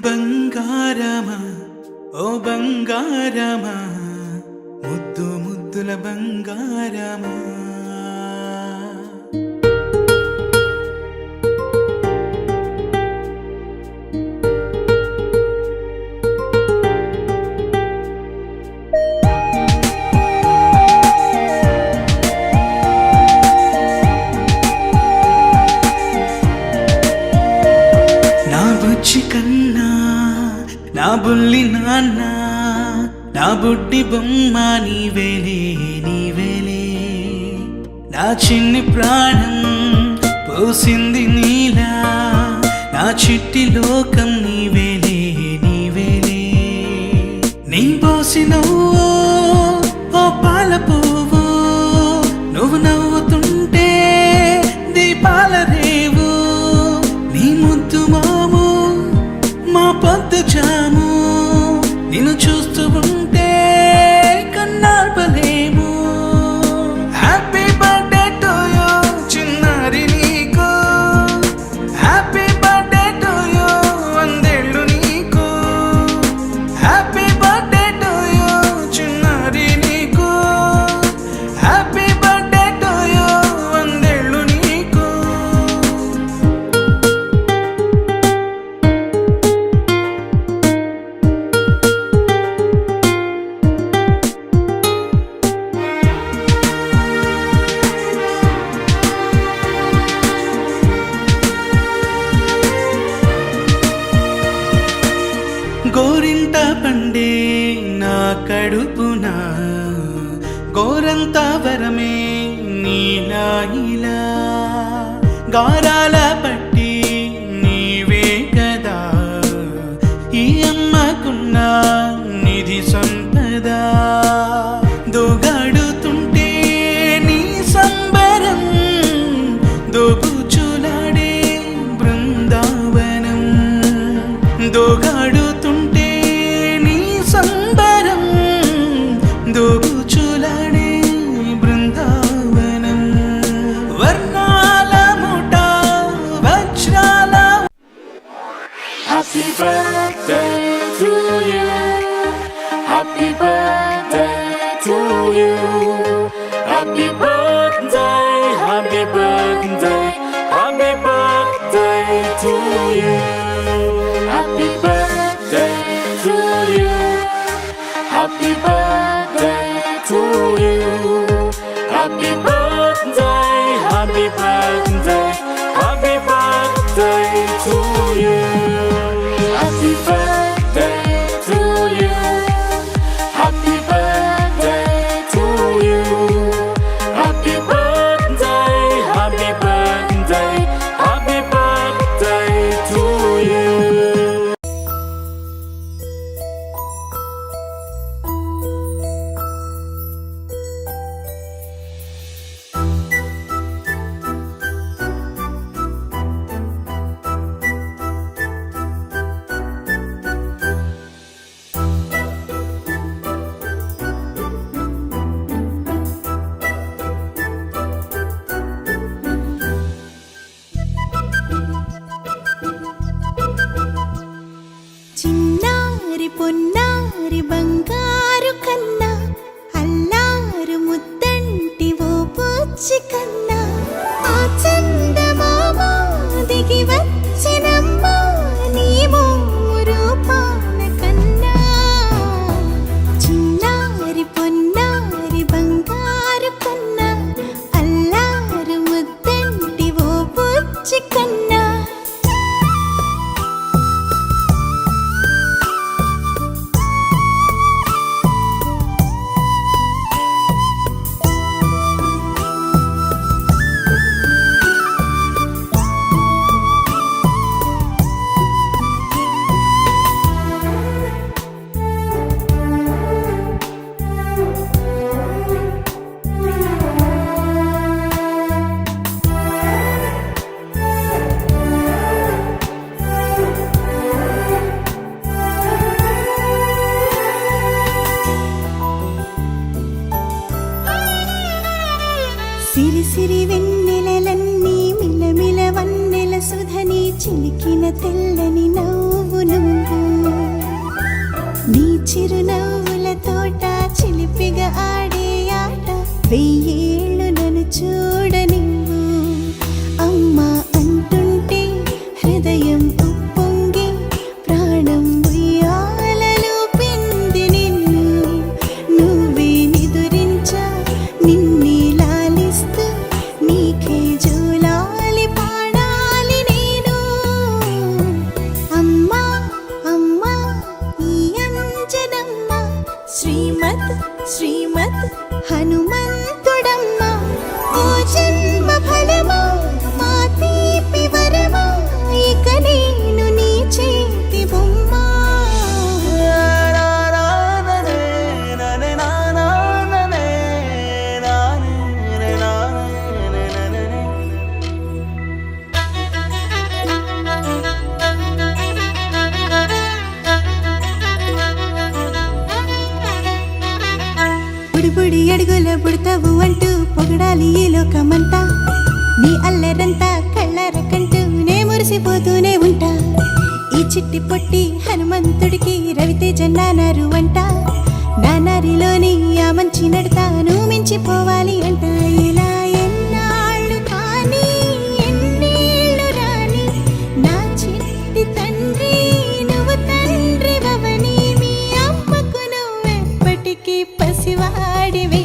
బంగారమా ఓ బంగారమా ముద్దు ముద్దుల బంగారమా నా బుజ్జి కన్నా నా బుల్లి నాన్న నా బుడ్డి బొమ్మ నీవేలే నీవేలే నా చిన్ని ప్రాణం పోసింది నీలా నా చిట్టి లోకం నీవేలే నీవేలే నీ పోసినవో ఓ పాల పువ్వు నువ్వు నవ్వుతుంటే దీపాల రేవు నీ ముద్దు మాము మా పొద్దు జాము నిన్ను చూస్తూ ఉంటే కన్నార్పలేము హ్యాపీ బర్త్డే టు యూ చిన్నారి నీకు హ్యాపీ బర్త్డే టు యూ వందేళ్ళు నీకు హ్యాపీ బర్త్డే టు యూ చిన్నారి నీకు హ్యాపీ బర్త్డే టు యూ వందేళ్ళు నీకు గోరింట పండే నా కడుపున గోరంత వరమే నీలా ఇలా గారాల పట్టి నీవే కదా ఈ అమ్మకున్న నిధి సంపద దోగాడుతుంటే నీ సంబరం దోబుచులాడే బృందావనం దోగాడుతుంటే నీ సంబరం దోబుచులాడే బృందావనం వర్ణాల ముఠ వజ్రాల Happy birthday to you. Happy birthday to you. Happy birthday, happy birthday, happy birthday to you. Happy birthday to you. Happy birthday to you. Happy birthday, happy birthday, happy birthday to you. Happy birthday to you. Happy birthday to you. Happy birthday, happy birthday, happy birthday to you. శ్రీమద్ శ్రీమద్ హనుమంతుడమ్మా ఓ జన్మ ఫలమా మా తీపి వరమా ఇక నేను నీ చేతి బొమ్మా బుడి అడుగుల బుడతావు అంటూ పొగడాలి ఈ లోకమంతా నీ అల్లరంతా కళ్ళార కంటూ నే మురిసిపోతూనే ఉంటా ఈ చిట్టి పొట్టి హనుమంతుడికి రవితేజ నానారు అంట నానారిలోని ఆ మంచి నడతాను మించిపోవాలి అంట ఇలా ఎన్నాళ్ళు కానీ ఎన్నేళ్ళు రాని నా చిట్టి తండ్రి నువ్వు తండ్రి భవని మీ అమ్మకు నువ్వెప్పటికీ పసివాడివి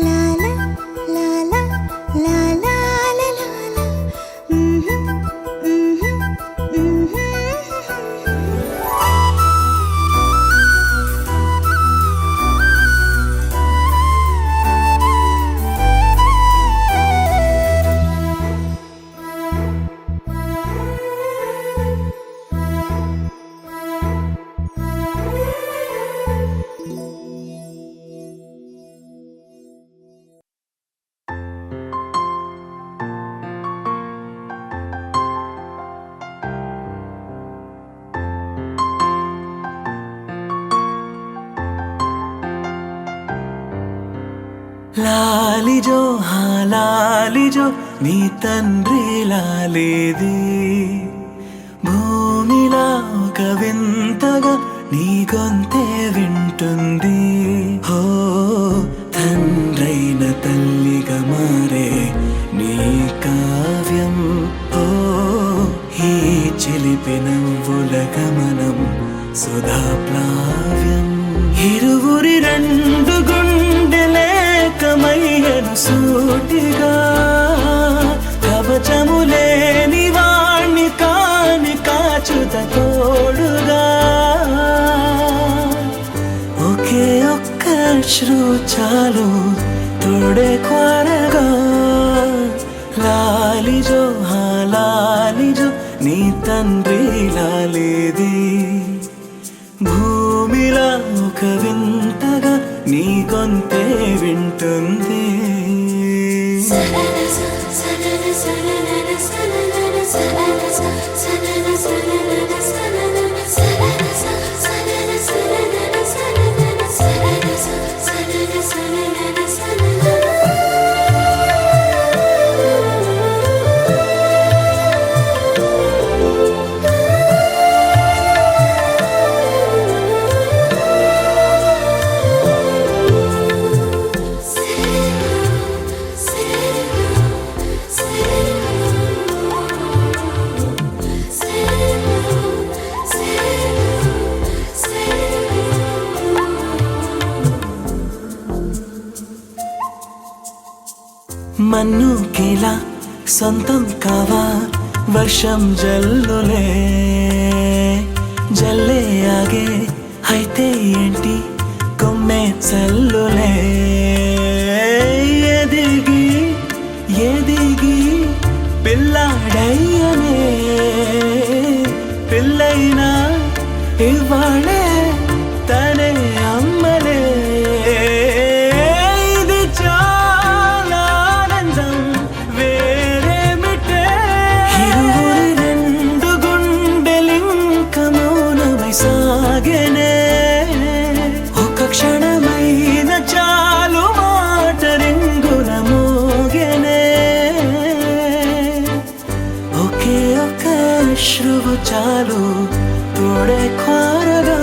లాలా లాలా లాలా లాలా లాలిజో లాలిజో నీ తండ్రి లాలేది భూమిలా ఒక వింతగా నీ గొంతే వింటుంది హో తండ్రైన తల్లిగా మారే నీ కావ్యం హో ఈ చిలిపి నవ్వుల గమనం సుధా ప్లావ్యం ఇరువురి రెండు గుండెలేకమయ్యను సూటిగా కవచములేని వాణ్ణి కాని కాచుత తోడుగా ఒకే ఒక్క అశ్రు చాలు తోడే క్వారగా లాలిజో లాలిజో నీ తండ్రి లాలేది భూమిలా ఒక వింతగా నీ గొంతే వింటుంది మన్నుకేలా సొంతం కావా వర్షం జల్లులే జల్లే ఆగే అయితే ఏంటి కొమ్మే చల్లులే ఎదిగి ఎదిగి పిల్లాడయ్యనే పిల్లైనా ఇవాళే తనే అమ్మలే ఇది చాలా ఆనందం వేరేమిటే ఇరువురి రెండు గుండెలింక మౌనమై సాగెనే ఒక క్షణమైన చాలు మాట రింగున మోగెనే ఒకే ఒక అశ్రువు చాలు తోడే క్వారగా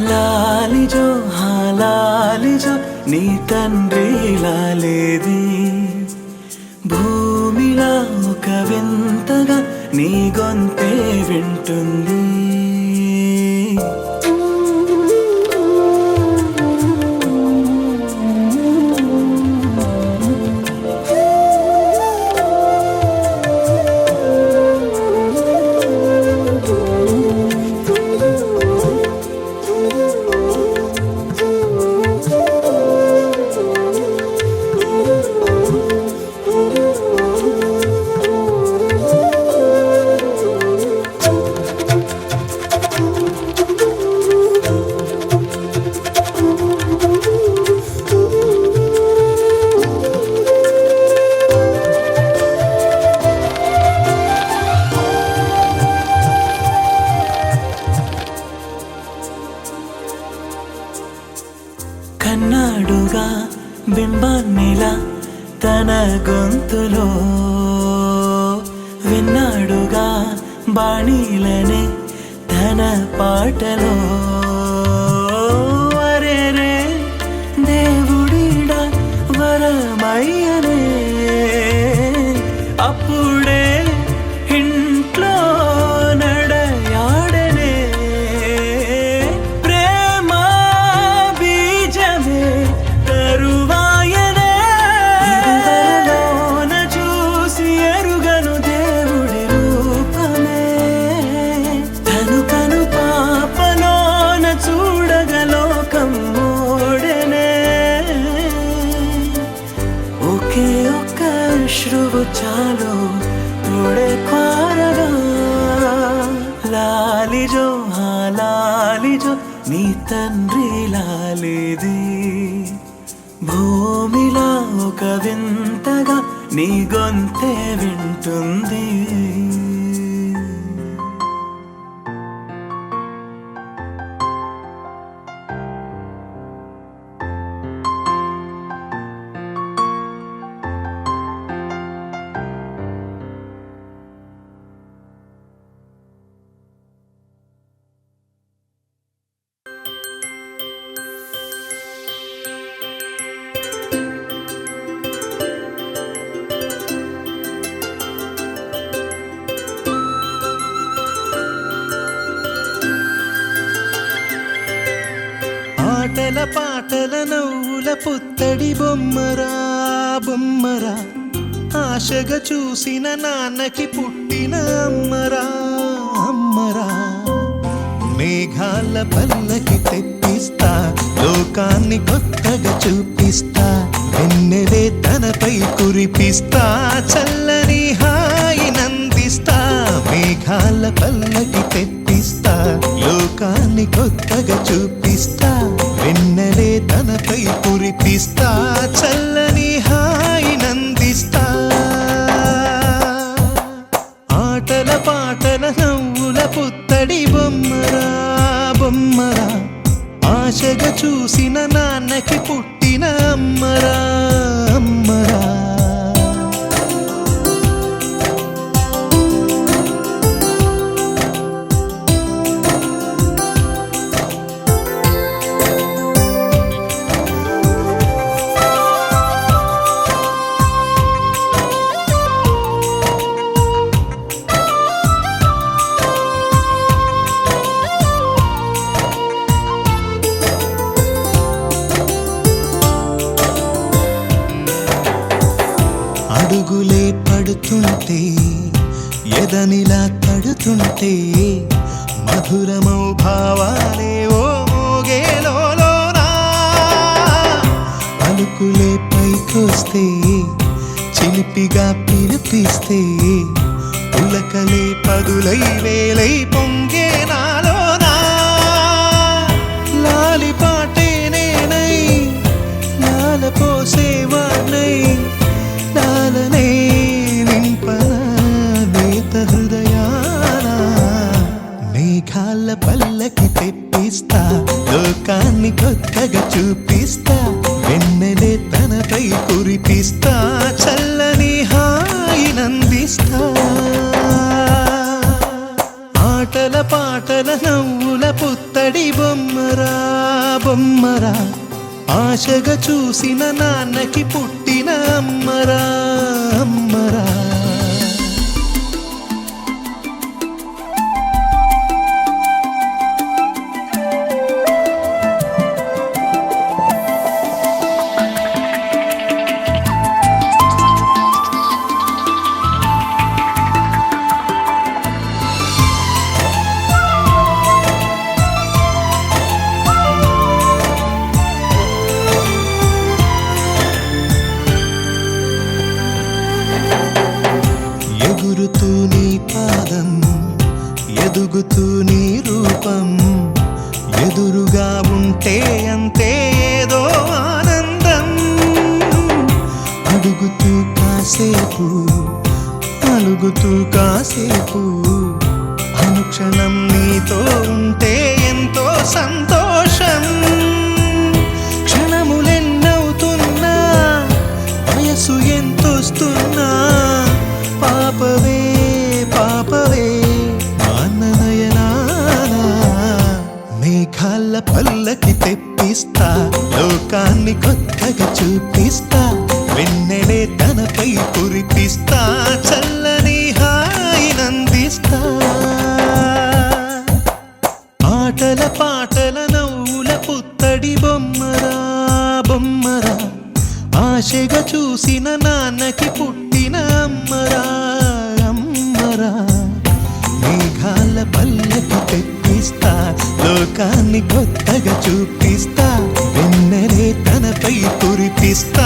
లాలిజో లాలిజో నీ తండ్రి లాలేది భూమిలా ఒక వింతగా నీ గొంతే వింటుంది కన్నాడుగా బింబాన్నిలా తన గొంతులో, విన్నాడుగా బాణీలనే తన పాటలో. అరేరే దేవుడిడా వరమయ్యనే, అప్పుడే ఇంట్లో నడయాడనే. ప్రేమ బీజమే తరువాయనే, ఇదివరలోన చూసి ఎరుగను దేవుడి రూపమే. తను కను పాపలోన చూడగలోకం మోడెనే. ఒకే ఒక్క శ్రువు చాలు తోడే క్వారగా. లాలిజో హా లాలిజో నీ తండ్రి లాలిది. భూమిలా ఒక వింతగా నీ గొంతే వింటుంది. ఆటల పాటల నవ్వుల పుత్తడి బొమ్మరా బొమ్మరా, ఆశగా చూసిన నాన్నకి పుట్టిన అమ్మరా అమ్మరా. మేఘాల పల్లకి తెప్పిస్తా, లోకాన్ని కొత్తగా చూపిస్తా, వెన్నెలే తనపై కురిపిస్తా, చల్లని హాయి నందిస్తా. మేఘాల పల్లకి తెప్పిస్తా, లోకాన్ని కొత్తగా చూపిస్తా, వెన్నెలే తనపై కురిపిస్తా, చల్లని హాయి నందిస్తా. ఆటల పాటల నవ్వుల పుత్తడి బొమ్మరా బొమ్మరా, ఆశగా చూసిన నాన్నకి పుట్టిన అమ్మరా అమ్మరా. అడుగులే పడుతుంటే ఎదనిలా తడుతుంటే, మధురమౌ భావాలే ఓ మోగేలోనా. పలుకులే పైకొస్తే చిలిపిగా పిలిపిస్తే, ఉలకలే పదులై వేలై పొంగే నాలోనా. లాలి పాటే నేనై లాల పోసేవాణ్ణై, లాలనే నింపన నేత హృదయాన. మేఘాల పల్లకి తెప్పిస్తా, లోకాన్ని కొత్తగా చూపిస్తా, వెన్నెలే తనపై కురిపిస్తా, చల్లని హాయి నందిస్తా. ఆటల పాటల నవ్వుల పుత్తడి బొమ్మరా బొమ్మరా, ఆశగా చూసిన నాన్నకి పుట్టిన అమ్మరా అమ్మరా. ఎగురుతూ నీ పాదం, ఎదుగుతూ నీ రూపం, ఎదురుగా ఉంటే అంతే ఏదో ఆనందం. అడుగుతూ కాసేపు, అలుగుతూ కాసేపు, అనుక్షణం నీతో ఉంటే ఎంతో సంతోషం. క్షణము తెప్పిస్తా లోకాన్ని కొత్తగా చూపిస్తా వెన్నెలే తనపై కురిపిస్తా చల్లని హాయినందిస్తా ఆటల పాటల నవ్వుల పుత్తడి బొమ్మరా బొమ్మరా ఆశగా చూసిన నాన్నకి పుట్టిన అమ్మరా అమ్మరా మేఘాల పల్లకి తెప్పిస్తా లోకాన్ని కొత్తగా చూపిస్తా వెన్నెలే తనపై కురిపిస్తా